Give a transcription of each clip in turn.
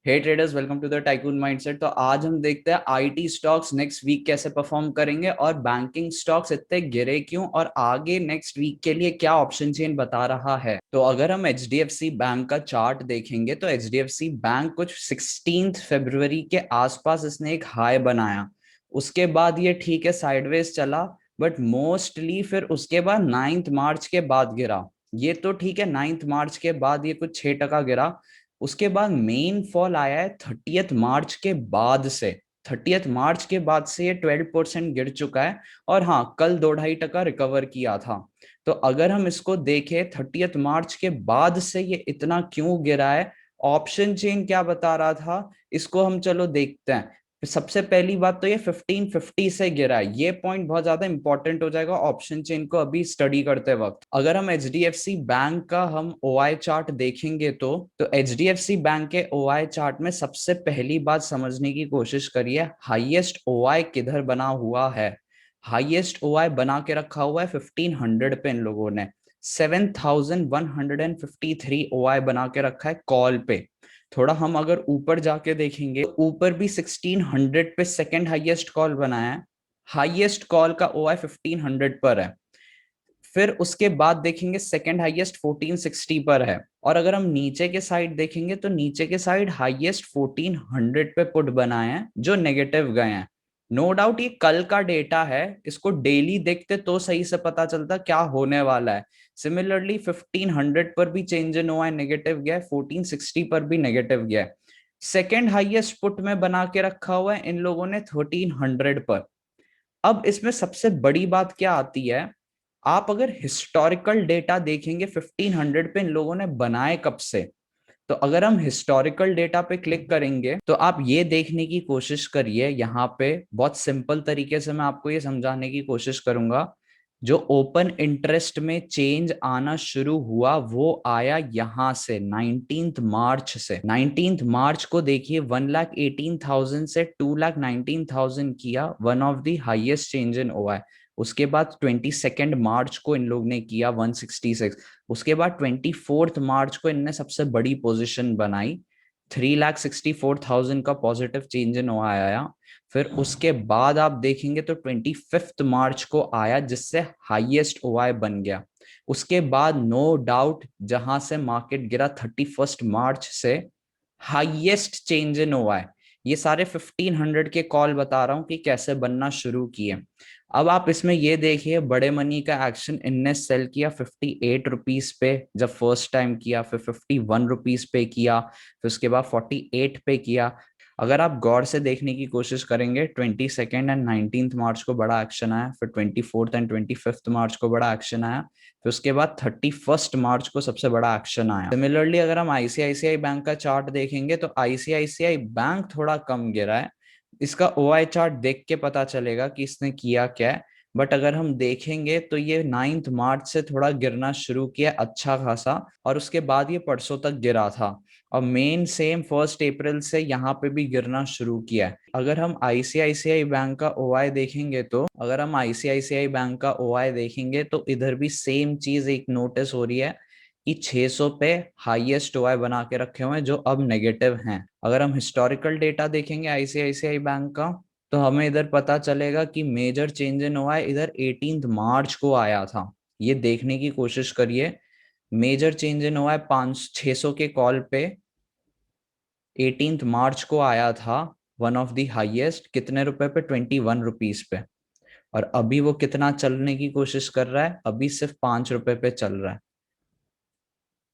Hey traders, welcome to the Tycoon Mindset. तो आज हम देखते हैं आईटी स्टॉक्स नेक्स्ट वीक कैसे परफॉर्म करेंगे और बैंकिंग स्टॉक्स इतने गिरे क्यों और आगे नेक्स्ट वीक के लिए क्या ऑप्शन चेन बता रहा है। तो अगर हम एचडीएफसी बैंक का चार्ट देखेंगे तो एचडीएफसी बैंक कुछ 16 फरवरी के आसपास इसने एक हाई बनाया। उसके बाद ये ठीक है साइडवेज चला, बट मोस्टली फिर उसके बाद 9 मार्च के बाद गिरा। ये तो ठीक है, 9 मार्च के बाद ये कुछ 6% गिरा। उसके बाद मेन फॉल आया है 30 मार्च के बाद से। 30 मार्च के बाद से ये 12% गिर चुका है। और हाँ, कल 2-2.5% रिकवर किया था। तो अगर हम इसको देखें 30 मार्च के बाद से ये इतना क्यों गिरा है, ऑप्शन चेन क्या बता रहा था, इसको हम चलो देखते हैं। सबसे पहली बात तो ये 1550 से गिरा है, ये पॉइंट बहुत ज्यादा इंपॉर्टेंट हो जाएगा ऑप्शन चेन को अभी स्टडी करते वक्त। अगर हम एचडीएफसी बैंक का हम ओआई चार्ट देखेंगे तो एचडीएफसी बैंक के ओआई चार्ट में सबसे पहली बात समझने की कोशिश करिए, हाईएस्ट ओआई किधर बना हुआ है। हाईएस्ट ओआई बना के रखा हुआ है 1500 पे। इन लोगों ने 7153 ओआई बना के रखा है कॉल पे। थोड़ा हम अगर ऊपर जाके देखेंगे तो ऊपर भी 1600 पे सेकंड हाईएस्ट कॉल बनाया है। हाईएस्ट कॉल का ओआई 1500 पर है। फिर उसके बाद देखेंगे सेकंड हाईएस्ट 1460 पर है। और अगर हम नीचे के साइड देखेंगे तो नीचे के साइड हाईएस्ट 1400 पे पुट बनाए हैं जो नेगेटिव गए हैं। नो डाउट ये कल का डेटा है, इसको डेली देखते तो सही से पता चलता क्या होने वाला है। सिमिलरली 1500 पर भी चेंज इन हुआ है, नेगेटिव गया है, 1460 पर भी नेगेटिव गया है। सेकेंड हाईएस्ट पुट में बना के रखा हुआ है इन लोगों ने 1300 पर। अब इसमें सबसे बड़ी बात क्या आती है, आप अगर हिस्टोरिकल डेटा देखेंगे 1500 पे इन लोगों ने बनाए कब से। तो अगर हम हिस्टोरिकल डेटा पे क्लिक करेंगे तो आप ये देखने की कोशिश करिए, यहाँ पे बहुत सिंपल तरीके से मैं आपको ये समझाने की कोशिश करूंगा। जो ओपन इंटरेस्ट में चेंज आना शुरू हुआ वो आया यहां से 19 मार्च से। 19 मार्च को देखिए 1,18,000 से 2,19,000 किया, one of the highest change in OI. उसके बाद 22 मार्च को इन लोग ने किया 166। उसके बाद 24 मार्च को इनने सबसे बड़ी पोजीशन बनाई, 3,64,000 का पॉजिटिव चेंज इन ओआई आया। फिर उसके बाद आप देखेंगे तो 25 मार्च को आया जिससे हाईएस्ट ओआई बन गया। उसके बाद नो डाउट जहां से मार्केट गिरा 31 मार्च से हाईएस्ट चेंज इन ओआई। ये सारे 1500 के कॉल बता रहा हूं कि कैसे बनना शुरू किए। अब आप इसमें ये देखिए बड़े मनी का एक्शन, इनने सेल किया 58 रुपीज पे जब फर्स्ट टाइम किया, फिर 51 रुपीज पे किया, फिर उसके बाद 48 पे किया। अगर आप गौर से देखने की कोशिश करेंगे 22 एंड 19 मार्च को बड़ा एक्शन आया, फिर 24 एंड 25 मार्च को बड़ा एक्शन आया, फिर उसके बाद 31 मार्च को सबसे बड़ा एक्शन आया। सिमिलरली अगर हम आईसीआईसीआई बैंक का चार्ट देखेंगे तो आईसीआईसीआई बैंक थोड़ा कम गिरा है। इसका ओआई चार्ट देख के पता चलेगा कि इसने किया क्या है। बट अगर हम देखेंगे तो ये 9 मार्च से थोड़ा गिरना शुरू किया अच्छा खासा, और उसके बाद ये परसों तक गिरा था। और मेन सेम 1 अप्रैल से यहाँ पे भी गिरना शुरू किया है। अगर हम आईसीआईसीआई बैंक का ओआई देखेंगे तो अगर हम आईसीआईसीआई बैंक का ओआई देखेंगे तो इधर भी सेम चीज एक नोटिस हो रही है कि 600 पे हाईएस्ट ओआई बना के रखे हुए हैं जो अब नेगेटिव हैं। अगर हम हिस्टोरिकल डेटा देखेंगे आईसीआईसीआई बैंक का तो हमें इधर पता चलेगा कि मेजर चेंज इन ओआई इधर 18 मार्च को आया था। ये देखने की कोशिश करिए, मेजर चेंज इन ओआई 500-600 के कॉल पे 18 मार्च को आया था। वन ऑफ द हाईएस्ट कितने रुपए पे, 21 रुपीज पे। और अभी वो कितना चलने की कोशिश कर रहा है, अभी सिर्फ 5 रुपए पे चल रहा है।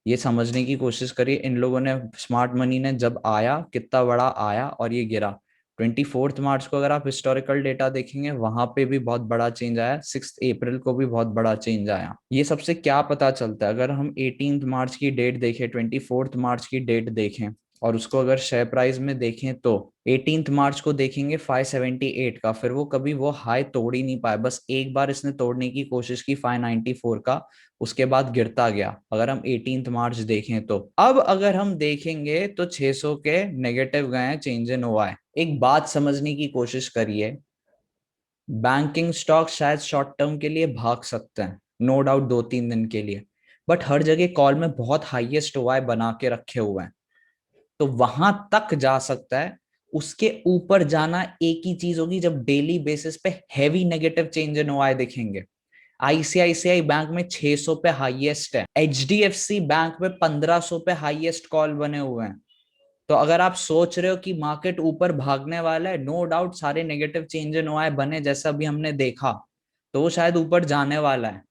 ये समझने की कोशिश करिए इन लोगों ने, स्मार्ट मनी ने जब आया कितना बड़ा आया और ये गिरा। 24 मार्च को अगर आप हिस्टोरिकल डेटा देखेंगे वहां पे भी बहुत बड़ा चेंज आया, 6 अप्रैल को भी बहुत बड़ा चेंज आया। ये सबसे क्या पता चलता है, अगर हम 18 मार्च की डेट देखें, 24 मार्च की डेट देखें और उसको अगर शेयर प्राइस में देखें तो 18 मार्च को देखेंगे 578 का, फिर वो कभी वो हाई तोड़ ही नहीं पाया, बस एक बार इसने तोड़ने की कोशिश की 594 का, उसके बाद गिरता गया। अगर हम 18 मार्च देखें तो अब अगर हम देखेंगे तो 600 के नेगेटिव गए हैं चेंज इन ओआई। एक बात समझने की कोशिश करिए, बैंकिंग स्टॉक शायद शॉर्ट टर्म के लिए भाग सकते हैं, नो डाउट 2-3 दिन के लिए, बट हर जगह कॉल में बहुत हाईएस्ट ओआई बना के रखे हुए हैं। तो वहां तक जा सकता है। उसके ऊपर जाना एक ही चीज होगी जब डेली बेसिस पे heavy negative change in OI दिखेंगे। आईसीआईसीआई बैंक में 600 पे हाईएस्ट है, एचडीएफसी बैंक में 1500 पे हाईएस्ट कॉल बने हुए हैं। तो अगर आप सोच रहे हो कि मार्केट ऊपर भागने वाला है, नो डाउट सारे नेगेटिव चेंज इन ओआई बने जैसा अभी हमने देखा, तो वो शायद ऊपर जाने वाला है।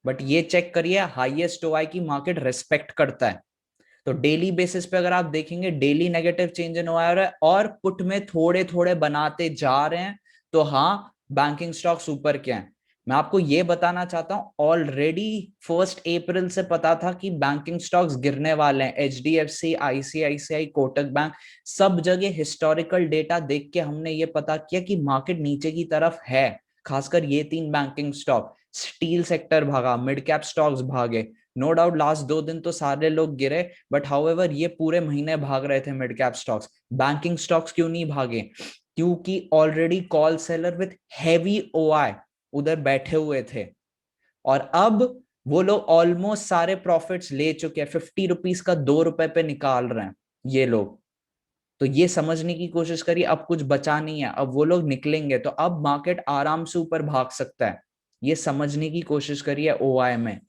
बट ये चेक करिए, हाईएस्ट ओआई की मार्केट रिस्पेक्ट करता है। तो डेली बेसिस पे अगर आप देखेंगे daily negative change in OI है और पुट में थोड़े थोड़े बनाते जा रहे हैं, तो हाँ, बैंकिंग स्टॉक्स ऊपर क्या है। मैं आपको ये बताना चाहता हूं, ऑलरेडी 1 अप्रैल से पता था कि बैंकिंग स्टॉक्स गिरने वाले हैं। एचडीएफसी, आईसीआईसीआई, कोटक बैंक, सब जगह हिस्टोरिकल डेटा देख के हमने ये पता किया कि मार्केट नीचे की तरफ है। खासकर ये 3 बैंकिंग स्टॉक, स्टील सेक्टर भागा, मिड कैप स्टॉक्स भागे। नो डाउट लास्ट 2 दिन तो सारे लोग गिरे, बट हाउएवर ये पूरे महीने भाग रहे थे mid cap stocks. Banking stocks क्यों नहीं भागे? क्योंकि already call seller with heavy OI उधर बैठे हुए थे, और अब वो लोग ऑलमोस्ट सारे प्रॉफिट्स ले चुके हैं। 50 रुपीज का 2 रुपए पे निकाल रहे हैं ये लोग। तो ये समझने की कोशिश करिए, अब कुछ बचा नहीं है, अब वो लोग निकलेंगे तो अब मार्केट आराम से ऊपर भाग सकता है। ये समझने की कोशिश करिए ओआई में।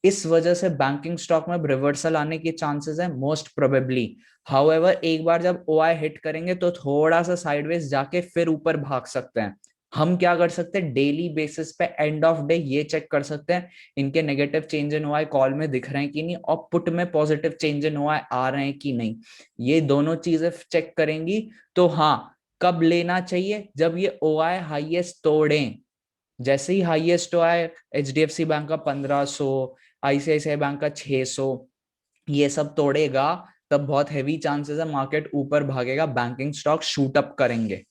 इस वजह से बैंकिंग स्टॉक में रिवर्सल आने के चांसेस है मोस्ट प्रोबेबली। हाउएवर एक बार जब ओआई हिट करेंगे तो थोड़ा सा साइडवेज जाके फिर ऊपर भाग सकते हैं। हम क्या कर सकते हैं, डेली बेसिस पे एंड ऑफ डे ये चेक कर सकते हैं इनके negative change in OI call में दिख रहे हैं कि नहीं, और पुट में पॉजिटिव चेंज इन ओआई आ रहे हैं कि नहीं। ये दोनों चीजें चेक करेंगी तो हाँ, कब लेना चाहिए, जब ये ओआई हाईएस्ट तोड़ें। जैसे ही हाईएस्ट हुआ है एचडीएफसी बैंक का 1500, आईसीआईसीआई बैंक का 600, ये सब तोड़ेगा, तब बहुत हैवी चांसेस है मार्केट ऊपर भागेगा, बैंकिंग स्टॉक शूट अप करेंगे।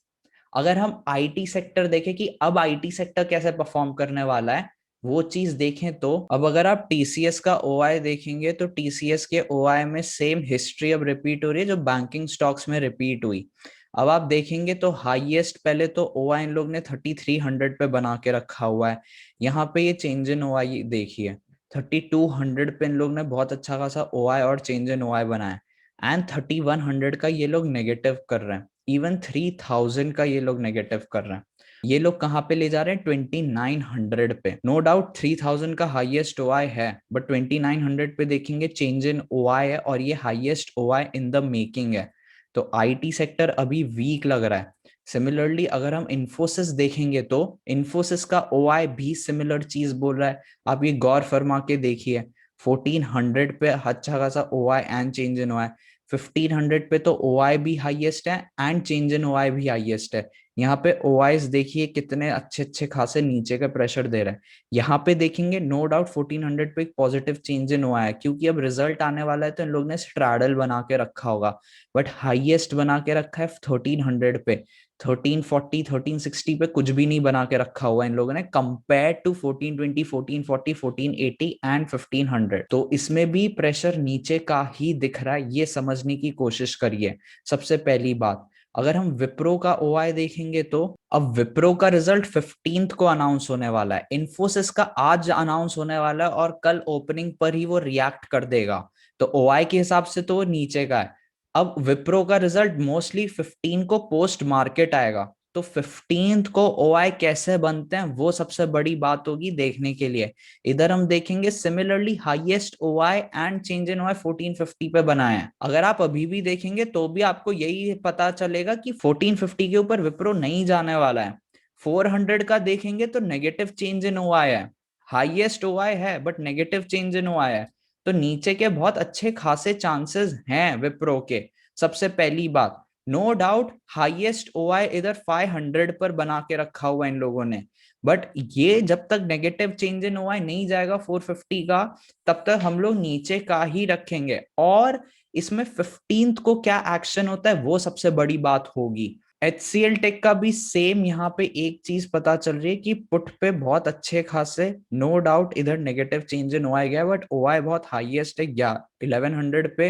अगर हम आईटी सेक्टर देखें कि अब आईटी सेक्टर कैसे परफॉर्म करने वाला है, वो चीज देखें तो अब अगर आप टीसीएस का ओआई देखेंगे तो टीसीएस के ओआई में सेम हिस्ट्री अब रिपीट हो रही है जो बैंकिंग स्टॉक्स में रिपीट हुई। अब आप देखेंगे तो हाईएस्ट पहले तो ओआई इन लोग ने 3300 पे बना के रखा हुआ है। यहाँ पे ये चेंज इन ओआई देखिए, 3200 पे इन लोग ने बहुत अच्छा खासा ओआई और चेंज इन ओआई बनाया, एंड 3100 का ये लोग नेगेटिव कर रहे हैं। इवन 3000 का ये लोग नेगेटिव कर रहे हैं। ये लोग कहाँ पे ले जा रहे हैं, 2900 पे। नो डाउट 3000 का हाईएस्ट ओआई है, बट 2900 पे देखेंगे चेंज इन ओआई है, और ये highest OI in the making है। तो आईटी सेक्टर अभी वीक लग रहा है। सिमिलरली अगर हम इन्फोसिस देखेंगे तो इन्फोसिस का ओआई भी सिमिलर चीज बोल रहा है। आप ये गौर फरमा के देखिए, 1400 पे अच्छा खासा OI and change in OI, 1500 पे तो ओआई भी हाईएस्ट है एंड चेंज इन ओआई भी हाईएस्ट है। यहाँ पे ओआईस देखिए कितने अच्छे अच्छे खासे नीचे का प्रेशर दे रहे हैं। यहाँ पे देखेंगे नो डाउट 1400 पे एक पॉजिटिव चेंज इन ओआई है, क्योंकि अब रिजल्ट आने वाला है तो इन लोग ने स्ट्रैडल बना के रखा होगा। बट हाईएस्ट बना के रखा है 1300 पे। 1340 1360 पे कुछ भी नहीं बना के रखा हुआ इन लोगों ने, कंपेयर टू 1420 1440 1480 एंड 1500। तो इसमें भी प्रेशर नीचे का ही दिख रहा है, ये समझने की कोशिश करिए। सबसे पहली बात, अगर हम विप्रो का ओआई देखेंगे तो अब विप्रो का रिजल्ट 15th को अनाउंस होने वाला है, इन्फोसिस का आज अनाउंस होने वाला है, और कल ओपनिंग पर ही वो रिएक्ट कर देगा। तो ओआई के हिसाब से तो वो नीचे का है। अब विप्रो का रिजल्ट मोस्टली 15 को पोस्ट मार्केट आएगा, तो 15th को ओआई कैसे बनते हैं वो सबसे बड़ी बात होगी देखने के लिए। इधर हम देखेंगे similarly highest OI and change in OI 1450 पे बनाए हैं। अगर आप अभी भी देखेंगे तो भी आपको यही पता चलेगा कि 1450 के ऊपर विप्रो नहीं जाने वाला है। 400 का देखेंगे तो नेगेटिव चेंज इन ओआई है, हाईएस्ट ओआई है but negative change in OI है। तो नीचे के बहुत अच्छे खासे चांसेस हैं विप्रो के। सबसे पहली बात, नो डाउट हाईएस्ट ओआई इधर 500 पर बना के रखा हुआ इन लोगों ने, बट ये जब तक नेगेटिव चेंज इन ओआई नहीं जाएगा 450 का, तब तक हम लोग नीचे का ही रखेंगे। और इसमें 15th को क्या एक्शन होता है वो सबसे बड़ी बात होगी। HCL टेक का भी सेम यहाँ पे एक चीज पता चल रही है कि पुट पे बहुत अच्छे खासे, नो डाउट इधर नेगेटिव चेंज इन ओआई गया, बट ओआई बहुत हाईएस्ट है, 1100 पे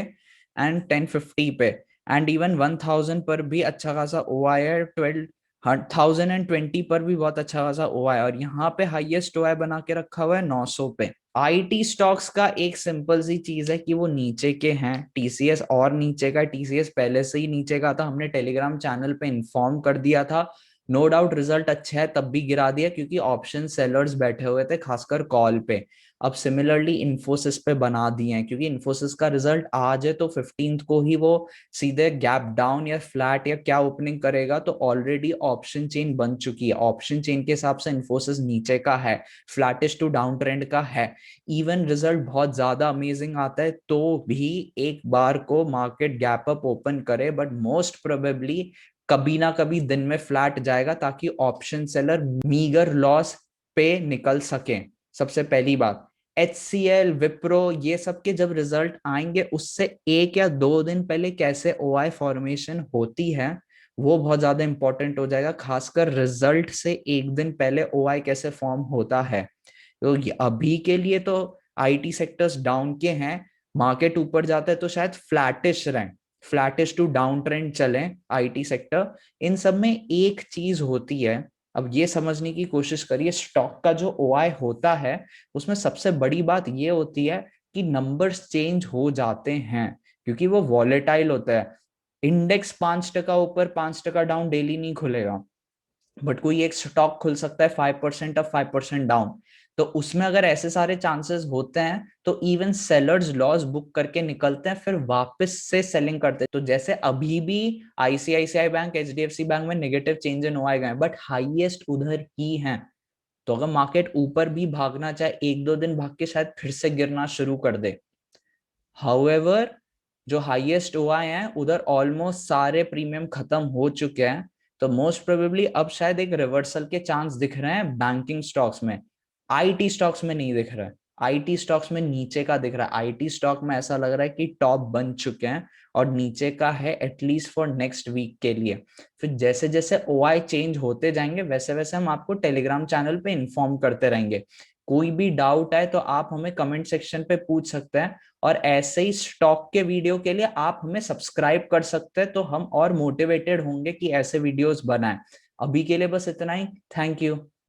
एंड 1050 पे, एंड इवन 1000 पर भी अच्छा खासा ओआई है, 12 हाँ 1020 पर भी बहुत अच्छा खासा ओआई, और यहाँ पे हाईएस्ट ओआई बना के रखा हुआ है 900 पे। आईटी स्टॉक्स का एक सिंपल सी चीज है कि वो नीचे के हैं, टीसीएस और नीचे का, टीसीएस पहले से ही नीचे का था, हमने टेलीग्राम चैनल पे इन्फॉर्म कर दिया था। नो डाउट रिजल्ट अच्छा है तब भी गिरा दिया क्योंकि ऑप्शन सेलर्स बैठे हुए थे खासकर कॉल पे। अब सिमिलरली इन्फोसिस पे बना दिए हैं क्योंकि इन्फोसिस का रिजल्ट आज है तो 15th को ही वो सीधे गैप डाउन या फ्लैट या क्या ओपनिंग करेगा, तो ऑलरेडी ऑप्शन चेन बन चुकी है, ऑप्शन चेन के हिसाब से इन्फोसिस नीचे का है, फ्लैटिश टू डाउन ट्रेंड का है। इवन रिजल्ट बहुत ज्यादा अमेजिंग आता है तो भी एक बार को मार्केट गैप अप ओपन करे, बट मोस्ट प्रोबेबली कभी ना कभी दिन में फ्लैट जाएगा ताकि ऑप्शन सेलर मीगर लॉस पे निकल सके। सबसे पहली बात, HCL विप्रो ये सब के जब रिजल्ट आएंगे उससे 1 या 2 दिन पहले कैसे ओआई फॉर्मेशन होती है वो बहुत ज्यादा इंपॉर्टेंट हो जाएगा, खासकर रिजल्ट से 1 दिन पहले ओआई कैसे फॉर्म होता है। तो अभी के लिए तो आईटी सेक्टर्स डाउन के हैं, मार्केट ऊपर जाता है तो शायद फ्लैटिश रहे, फ्लैटिश टू डाउन ट्रेंड चले आईटी सेक्टर। इन सब में एक चीज होती है, अब ये समझने की कोशिश करिए, स्टॉक का जो ओआई होता है उसमें सबसे बड़ी बात ये होती है कि नंबर्स चेंज हो जाते हैं क्योंकि वो वॉलेटाइल होता है। इंडेक्स 5% ऊपर 5% डाउन डेली नहीं खुलेगा, बट कोई एक स्टॉक खुल सकता है 5% अप 5% डाउन। तो उसमें अगर ऐसे सारे चांसेस होते हैं तो इवन सेलर्स लॉस बुक करके निकलते हैं फिर वापस से सेलिंग करते हैं। तो जैसे अभी भी आईसीआईसीआई बैंक एचडीएफसी बैंक में नेगेटिव चेंज इन हुआ गए बट हाईएस्ट उधर ही है। तो अगर मार्केट ऊपर भी भागना चाहे 1-2 दिन भाग के शायद फिर से गिरना शुरू कर दे। हाउएवर जो हाईएस्ट हुआ है उधर ऑलमोस्ट सारे प्रीमियम खत्म हो चुके हैं, तो मोस्ट प्रोबेबली अब शायद एक रिवर्सल के चांस दिख रहे हैं बैंकिंग स्टॉक्स में, आईटी स्टॉक्स में नहीं दिख रहा है। आईटी स्टॉक्स में नीचे का दिख रहा है, आईटी स्टॉक में ऐसा लग रहा है कि टॉप बन चुके हैं और नीचे का है एटलीस्ट फॉर नेक्स्ट वीक के लिए। फिर जैसे जैसे ओआई चेंज होते जाएंगे वैसे वैसे हम आपको टेलीग्राम चैनल पे इन्फॉर्म करते रहेंगे। कोई भी डाउट आए तो आप हमें कमेंट सेक्शन पे पूछ सकते हैं, और ऐसे ही स्टॉक के वीडियो के लिए आप हमें सब्सक्राइब कर सकते हैं तो हम और मोटिवेटेड होंगे कि ऐसे वीडियोस बनाएं। अभी के लिए बस इतना ही, थैंक यू।